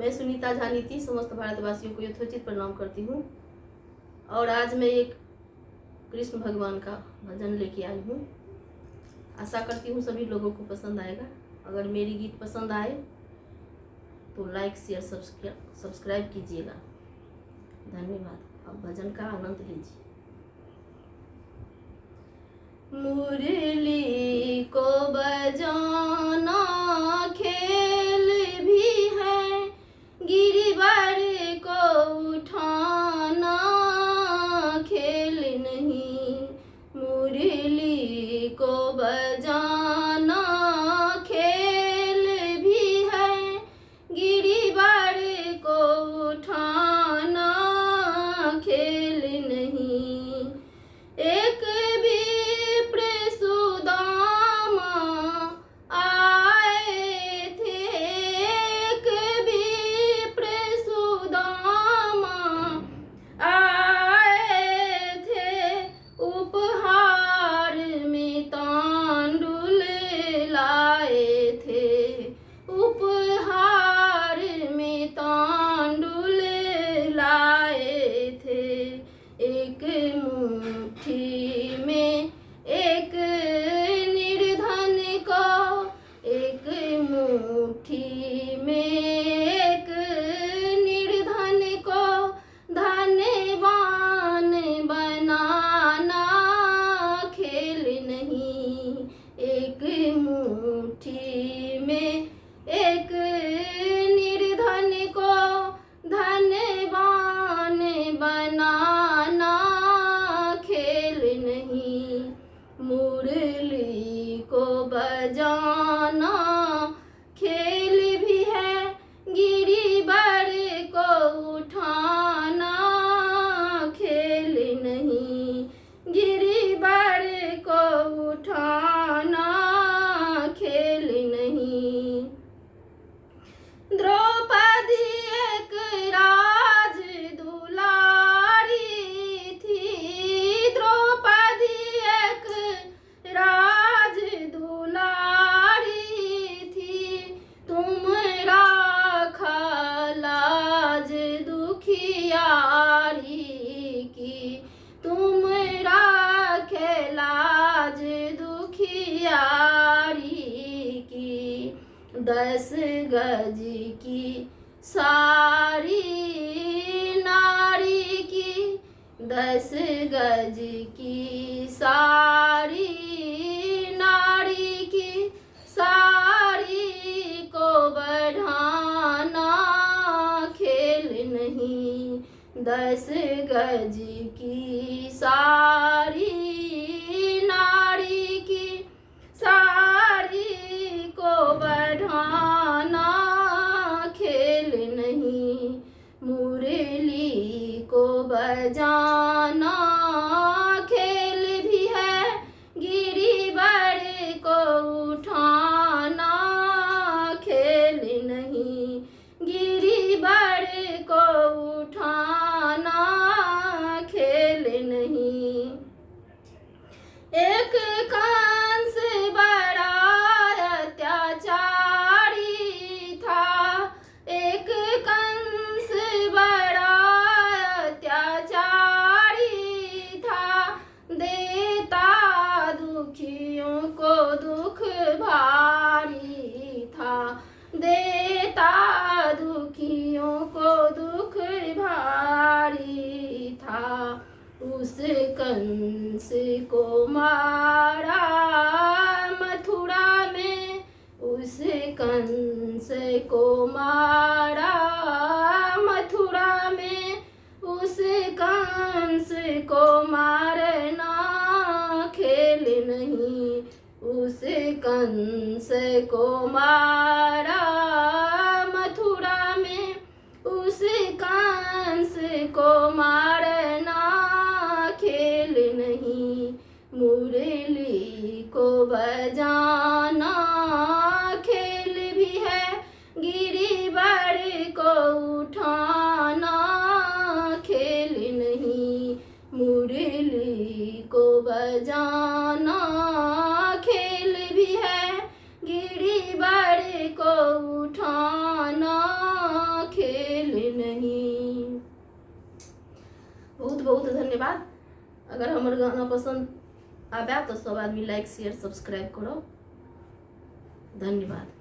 मैं सुनीता झा नीति समस्त भारतवासियों को यथोचित प्रणाम करती हूँ। और आज मैं एक कृष्ण भगवान का भजन लेके आई हूँ। आशा करती हूँ सभी लोगों को पसंद आएगा। अगर मेरी गीत पसंद आए तो लाइक शेयर सब्सक्राइब कीजिएगा। धन्यवाद। अब भजन का आनंद लीजिए। मुरली को बजाना खेल भी है, गिरिवर को उठाना खेल नहीं। मुरली को बजाना खेल भी है, गिरिवर को उठाना खेल नहीं। एक एक मुट्ठी में एक निर्धन को, एक मुट्ठी में एक निर्धन को धनवान बनाना खेल नहीं। एक मुट्ठी में एक निर्धन को धनवान बनाना खेल नहीं। मुरली को बजाना खेल भी है, गिरिवर को उठाना खेल नहीं। गिरिवर को उठाना खेल नहीं। द्रौपदी एक राज दुलारी थी, द्रौपदी एक राज दुलारी थी। तुम राखा लाज दुखियारी की, तुम राखे लाज दुखियारी की। 10 गज की सारी नारी की, 10 गज की सारी नारी की, सारी को बढ़ाना खेल नहीं। 10 गज की सारी नारी की, सारी को बढ़ाना खेल नहीं। मुरली को बजाना खेल भी है, गिरिवर को उठाना खेल नहीं। गिरिवर को उठाना खेल नहीं। एक कंस बड़ा अत्याचारी था, एक कंस बड़ा अत्याचारी था। देता दुखियों को दुख भारी था, देता दुखियों को दुख भारी था। उस कंस को मारा मथुरा में, उस कंस को मारा मथुरा में। उस कंस को मारना खेल नहीं, उस कंस को मारा मथुरा में। उस कंस को मारना खेल नहीं। मुरली को बजाना खेल भी है, गिरिवर को उठाना खेल नहीं। मुरली को बजाना खेल भी है, गिरिवर को उठाना बहुत बहुत धन्यवाद। अगर हमार गाना पसंद आवे तो सब आदमी लाइक शेयर सब्सक्राइब करो। धन्यवाद।